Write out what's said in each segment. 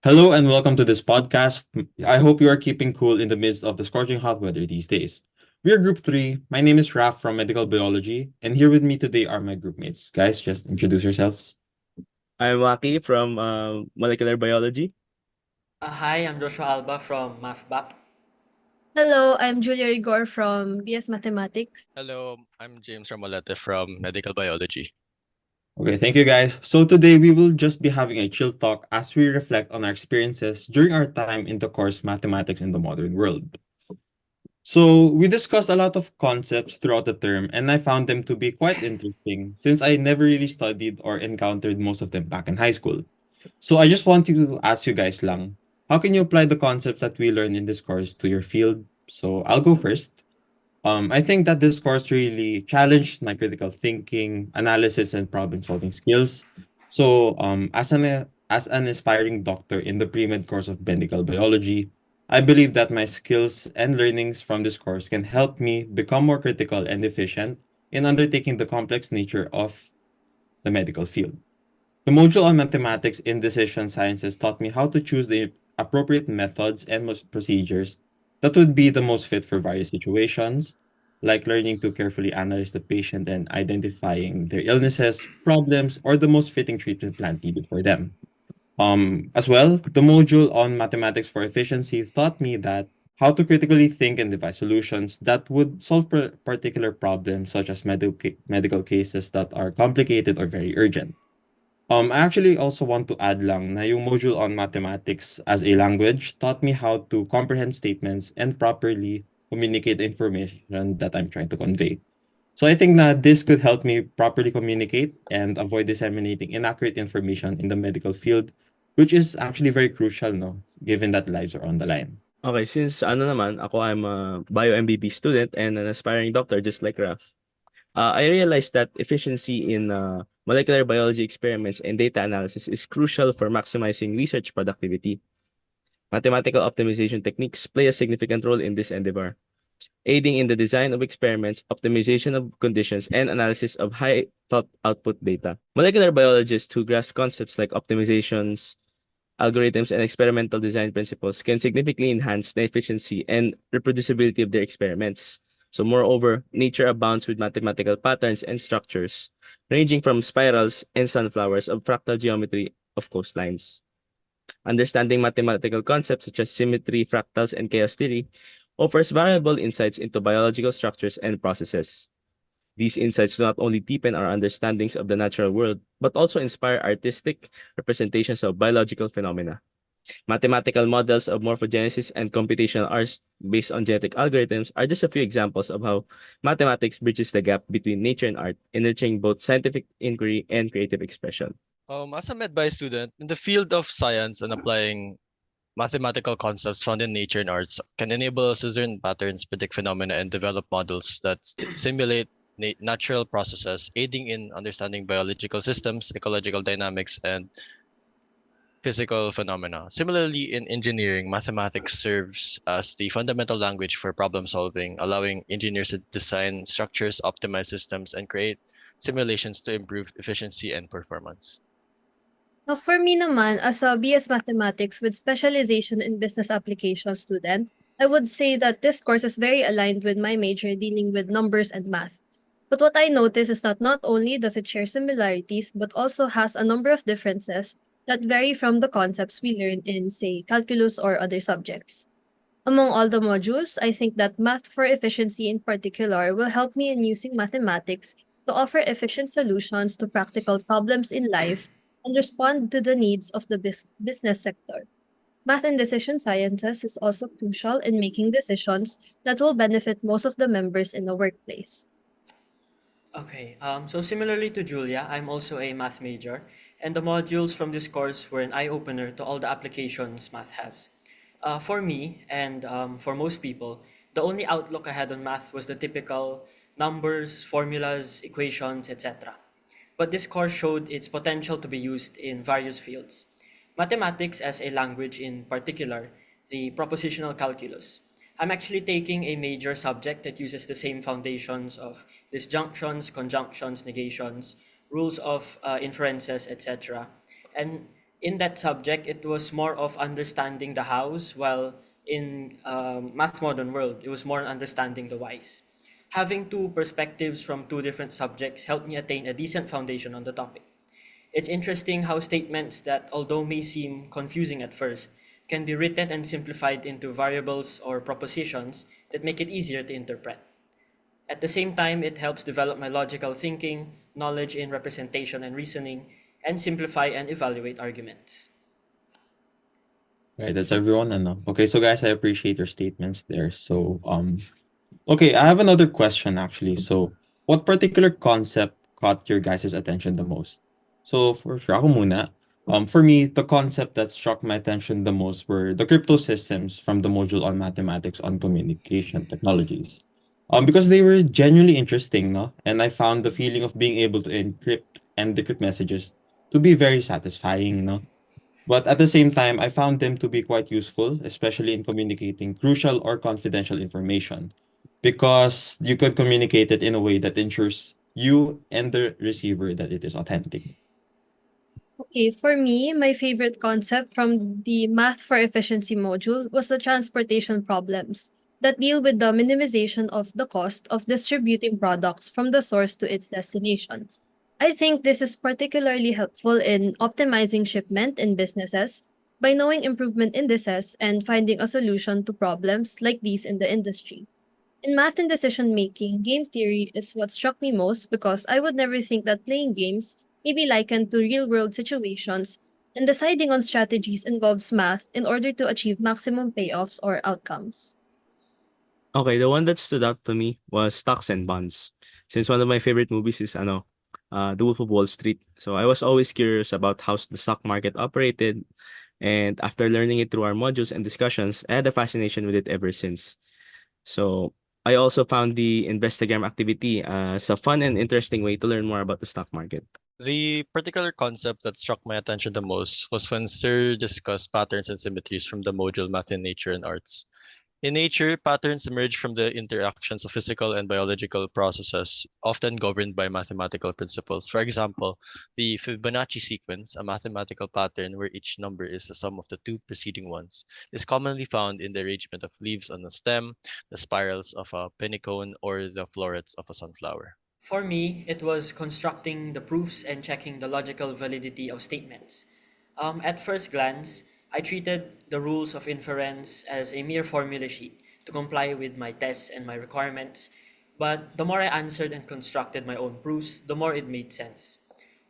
Hello and welcome to this podcast. I hope you are keeping cool in the midst of the scorching hot weather these days. We are Group 3. My name is Raf from Medical Biology, and here with me today are my group mates. Guys, just introduce yourselves. I'm Waki from molecular biology. Hi, I'm Joshua Alba from MathBap. Hello, I'm Julia Rigor from BS Mathematics. Hello, I'm James Ramolete from Medical Biology. Okay, thank you guys. So today we will just be having a chill talk as we reflect on our experiences during our time in the course Mathematics in the Modern World. So we discussed a lot of concepts throughout the term, and I found them to be quite interesting since I never really studied or encountered most of them back in high school. So I just want to ask you guys lang, how can you apply the concepts that we learn in this course to your field? So I'll go first. I think that this course really challenged my critical thinking, analysis, and problem-solving skills. So as an aspiring doctor in the pre-med course of medical biology, I believe that my skills and learnings from this course can help me become more critical and efficient in undertaking the complex nature of the medical field. The module on mathematics in decision sciences taught me how to choose the appropriate methods and most procedures that would be the most fit for various situations, like learning to carefully analyze the patient and identifying their illnesses, problems, or the most fitting treatment plan needed for them. As well, the module on mathematics for efficiency taught me that how to critically think and devise solutions that would solve particular problems such as medical cases that are complicated or very urgent. I actually also want to add lang na yung module on mathematics as a language taught me how to comprehend statements and properly communicate the information that I'm trying to convey. So I think that this could help me properly communicate and avoid disseminating inaccurate information in the medical field, which is actually very crucial, no, given that lives are on the line. Okay, since I'm a bio MBB student and an aspiring doctor just like Raf. I realized that efficiency in molecular biology experiments and data analysis is crucial for maximizing research productivity. Mathematical optimization techniques play a significant role in this endeavor, aiding in the design of experiments, optimization of conditions, and analysis of high thought output data. Molecular biologists who grasp concepts like optimizations, algorithms, and experimental design principles can significantly enhance the efficiency and reproducibility of their experiments. So, moreover, nature abounds with mathematical patterns and structures, ranging from spirals and sunflowers of fractal geometry of coastlines. Understanding mathematical concepts such as symmetry, fractals, and chaos theory offers valuable insights into biological structures and processes. These insights not only deepen our understandings of the natural world, but also inspire artistic representations of biological phenomena. Mathematical models of morphogenesis and computational arts based on genetic algorithms are just a few examples of how mathematics bridges the gap between nature and art, enriching both scientific inquiry and creative expression. As a MedBio student, in the field of science and applying mathematical concepts found in nature and arts can enable us to discern patterns, predict phenomena, and develop models that simulate natural processes, aiding in understanding biological systems, ecological dynamics, and physical phenomena. Similarly, in engineering, mathematics serves as the fundamental language for problem solving, allowing engineers to design structures, optimize systems, and create simulations to improve efficiency and performance. Now, for me naman, as a BS Mathematics with specialization in business application student, I would say that this course is very aligned with my major dealing with numbers and math. But what I notice is that not only does it share similarities, but also has a number of differences that vary from the concepts we learn in, say, calculus or other subjects. Among all the modules, I think that math for efficiency in particular will help me in using mathematics to offer efficient solutions to practical problems in life and respond to the needs of the business sector. Math and decision sciences is also crucial in making decisions that will benefit most of the members in the workplace. Okay, so similarly to Julia, I'm also a math major, and the modules from this course were an eye opener to all the applications math has. For me, and for most people, the only outlook I had on math was the typical numbers, formulas, equations, etc. But this course showed its potential to be used in various fields. Mathematics as a language in particular, the propositional calculus. I'm actually taking a major subject that uses the same foundations of disjunctions, conjunctions, negations, rules of inferences, etc. And In that subject, it was more of understanding the hows, while in Math Modern World, it was more on understanding the whys. Having two perspectives from two different subjects helped me attain a decent foundation on the topic. It's interesting how statements that, although may seem confusing at first, can be written and simplified into variables or propositions that make it easier to interpret. At the same time, it helps develop my logical thinking, knowledge in representation and reasoning, and simplify and evaluate arguments. Right, that's everyone. Okay, so guys, I appreciate your statements there. So, okay, I have another question actually. So, what particular concept caught your guys' attention the most? So, for sure, ako muna. For me, the concept that struck my attention the most were the crypto systems from the module on mathematics on communication technologies. Because they were genuinely interesting, no? And I found the feeling of being able to encrypt and decrypt messages to be very satisfying, no? But at the same time, I found them to be quite useful, especially in communicating crucial or confidential information, because you could communicate it in a way that ensures you and the receiver that it is authentic. Okay, for me, my favorite concept from the Math for Efficiency module was the transportation problems that deal with the minimization of the cost of distributing products from the source to its destination. I think this is particularly helpful in optimizing shipment in businesses by knowing improvement indices and finding a solution to problems like these in the industry. In math and decision making, game theory is what struck me most because I would never think that playing games may be likened to real world situations, and deciding on strategies involves math in order to achieve maximum payoffs or outcomes. Okay, the one that stood out to me was Stocks and Bonds. Since one of my favorite movies is The Wolf of Wall Street. So I was always curious about how the stock market operated, and after learning it through our modules and discussions, I had a fascination with it ever since. So I also found the Instagram activity as a fun and interesting way to learn more about the stock market. The particular concept that struck my attention the most was when Sir discussed patterns and symmetries from the module Math in Nature and Arts. In nature, patterns emerge from the interactions of physical and biological processes, often governed by mathematical principles. For example, the Fibonacci sequence, a mathematical pattern where each number is the sum of the two preceding ones, is commonly found in the arrangement of leaves on a stem, the spirals of a pennycone, or the florets of a sunflower. For me, it was constructing the proofs and checking the logical validity of statements. At first glance, I treated the rules of inference as a mere formula sheet to comply with my tests and my requirements, but the more I answered and constructed my own proofs, the more it made sense.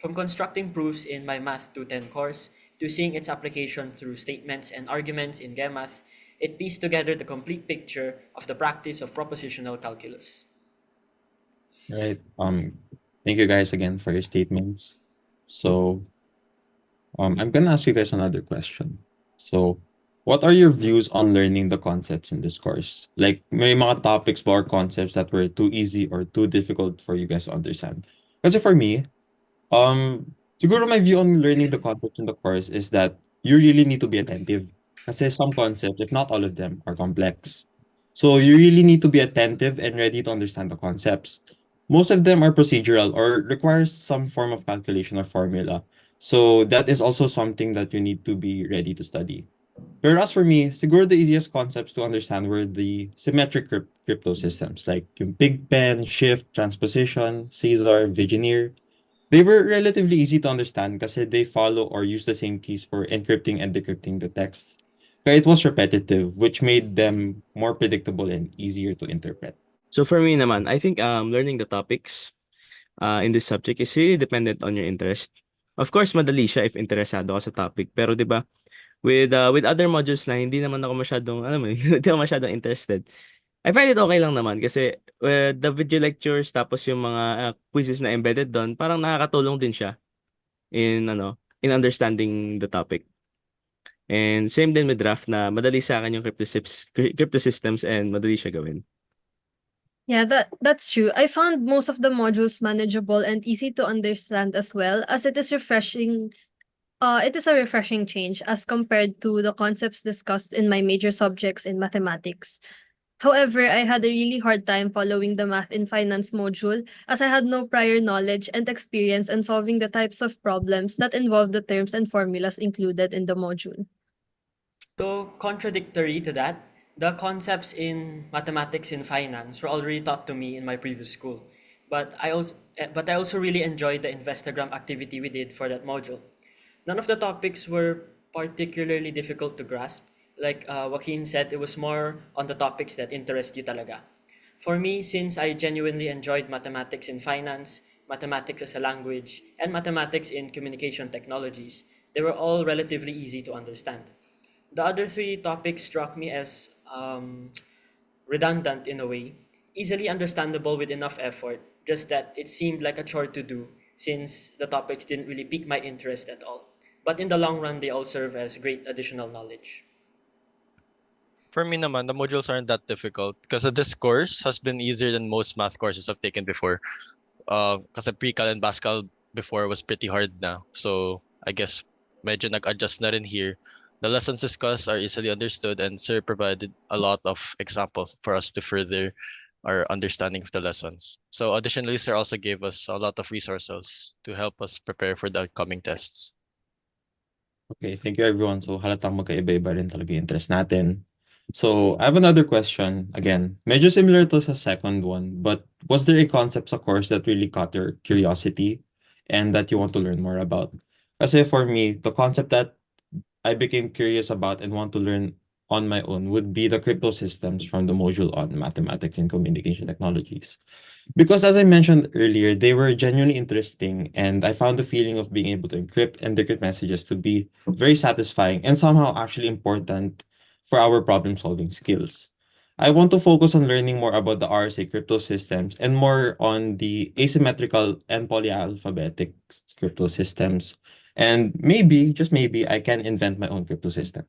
From constructing proofs in my Math 210 course to seeing its application through statements and arguments in GEMAth, it pieced together the complete picture of the practice of propositional calculus. Right. Thank you guys again for your statements. So, I'm gonna ask you guys another question. So, what are your views on learning the concepts in this course? Like, may mga topics ba or concepts that were too easy or too difficult for you guys to understand? Kasi for me, siguro my view on learning the concepts in the course is that you really need to be attentive. Kasi some concepts, if not all of them, are complex. So you really need to be attentive and ready to understand the concepts. Most of them are procedural or requires some form of calculation or formula. So that is also something that you need to be ready to study. Whereas for me, siguro the easiest concepts to understand were the symmetric crypto systems like yung Pigpen, Shift, Transposition, Caesar, Vigenère. They were relatively easy to understand kasi they follow or use the same keys for encrypting and decrypting the texts. Kaya it was repetitive, which made them more predictable and easier to interpret. So for me naman, I think learning the topics in this subject is really dependent on your interest. Of course, madali siya if interesado ka sa topic. Pero 'di ba, with other modules na hindi naman ako masyadong, alam mo, yun, hindi ako masyadong interested. I find it okay lang naman kasi the video lectures tapos yung mga quizzes na embedded doon, parang nakakatulong din siya in understanding the topic. And same din with draft na madali sa akin yung crypto systems and madali siya gawin. Yeah, that's true. I found most of the modules manageable and easy to understand as well, as it is refreshing. It is a refreshing change as compared to the concepts discussed in my major subjects in mathematics. However, I had a really hard time following the math in finance module as I had no prior knowledge and experience in solving the types of problems that involve the terms and formulas included in the module. So, contradictory to that, the concepts in mathematics in finance were already taught to me in my previous school. But I also really enjoyed the Investogram activity we did for that module. None of the topics were particularly difficult to grasp. Like Joaquin said, it was more on the topics that interest you talaga. For me, since I genuinely enjoyed mathematics in finance, mathematics as a language, and mathematics in communication technologies, they were all relatively easy to understand. The other three topics struck me as redundant in a way, easily understandable with enough effort, just that it seemed like a chore to do since the topics didn't really pique my interest at all. But in the long run, they all serve as great additional knowledge. For me naman, the modules aren't that difficult because this course has been easier than most math courses I've taken before. Kasi pre-cal and Pascal before was pretty hard na. So, I guess medyo nag-adjust na rin here. The lessons discussed are easily understood and Sir provided a lot of examples for us to further our understanding of the lessons. So additionally, Sir also gave us a lot of resources to help us prepare for the upcoming tests. Okay, thank you everyone. So halatang magkaiba-iba rin talaga yung interest natin. So I have another question. Again, medyo similar to sa second one, but was there a concept sa course that really caught your curiosity and that you want to learn more about? Kasi for me, the concept that I became curious about and want to learn on my own would be the crypto systems from the module on mathematics and communication technologies. Because as I mentioned earlier, they were genuinely interesting, and I found the feeling of being able to encrypt and decrypt messages to be very satisfying and somehow actually important for our problem-solving skills. I want to focus on learning more about the RSA crypto systems and more on the asymmetrical and polyalphabetic crypto systems. And maybe, just maybe, I can invent my own crypto system.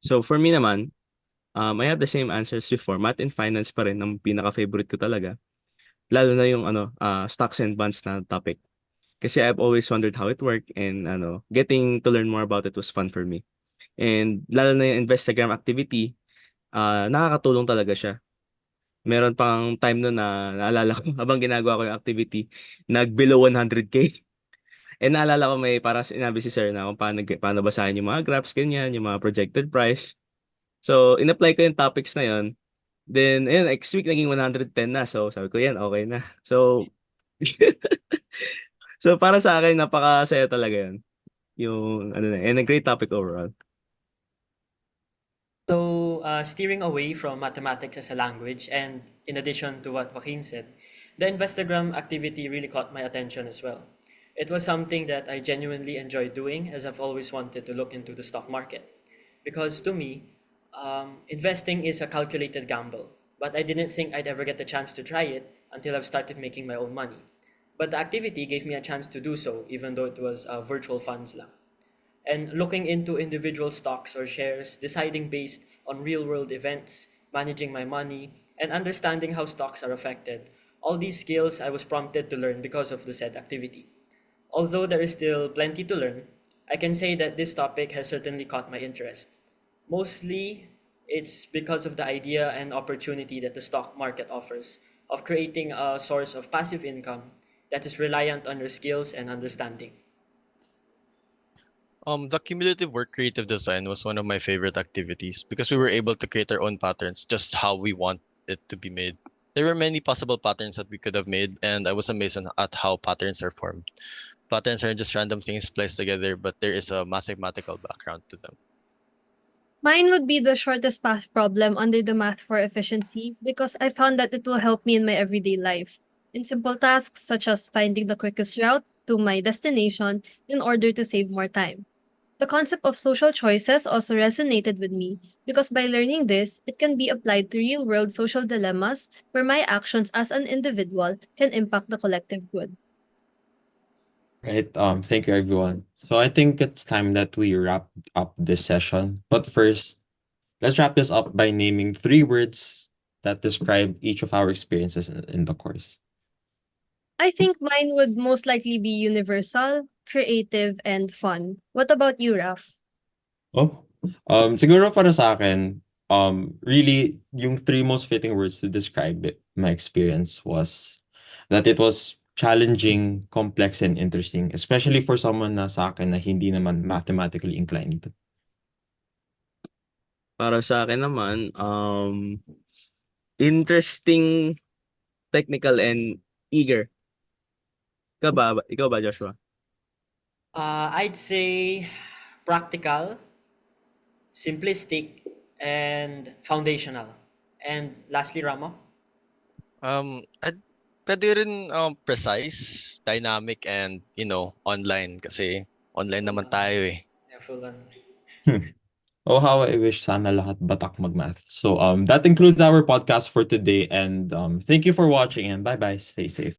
So for me naman, I have the same answers before. Math and finance pa rin ang pinaka-favorite ko talaga. Lalo na yung stocks and bonds na topic. Kasi I've always wondered how it worked and getting to learn more about it was fun for me. And lalo na yung Instagram activity, nakakatulong talaga siya. Meron pang time no na naalala ko habang ginagawa ko yung activity, nag below 100K. And naalala ko may para sinabi si sir na kung paano basahin yung mga graphs, ganyan, yung mga projected price. So, in-apply ko yung topics na yon. Then, ayun, next week naging 110 na. So, sabi ko, yan, okay na. So, so para sa akin, napakasaya talaga yun. Yung, and a great topic overall. So, steering away from mathematics as a language, and in addition to what Joaquin said, the Investogram activity really caught my attention as well. It was something that I genuinely enjoyed doing, as I've always wanted to look into the stock market. Because to me, investing is a calculated gamble, but I didn't think I'd ever get the chance to try it until I've started making my own money. But the activity gave me a chance to do so, even though it was virtual funds lang. And looking into individual stocks or shares, deciding based on real world events, managing my money, and understanding how stocks are affected. All these skills I was prompted to learn because of the said activity. Although there is still plenty to learn, I can say that this topic has certainly caught my interest. Mostly, it's because of the idea and opportunity that the stock market offers of creating a source of passive income that is reliant on your skills and understanding. The cumulative work creative design was one of my favorite activities because we were able to create our own patterns just how we want it to be made. There were many possible patterns that we could have made, and I was amazed at how patterns are formed. Patterns aren't just random things placed together, but there is a mathematical background to them. Mine would be the shortest path problem under the math for efficiency because I found that it will help me in my everyday life. In simple tasks such as finding the quickest route to my destination in order to save more time. The concept of social choices also resonated with me because by learning this, it can be applied to real world social dilemmas where my actions as an individual can impact the collective good. Right. Thank you, everyone. So I think it's time that we wrap up this session. But first, let's wrap this up by naming 3 words that describe each of our experiences in the course. I think mine would most likely be universal, creative, and fun. What about you, Raf? Oh, Siguro para sa akin, really, yung three most fitting words to describe it, my experience was that it was challenging, complex, and interesting, especially for someone na sa akin na hindi naman mathematically inclined. Para sa akin naman, interesting, technical, and eager. Ikaw ba, Joshua? I'd say practical, simplistic, and foundational. And lastly, Ramo? At pwede rin precise, dynamic, and online kasi online naman tayo eh. Yeah, full on. Oh, how I wish sana lahat batak mag-math. So that includes our podcast for today, and thank you for watching, and bye-bye. Stay safe.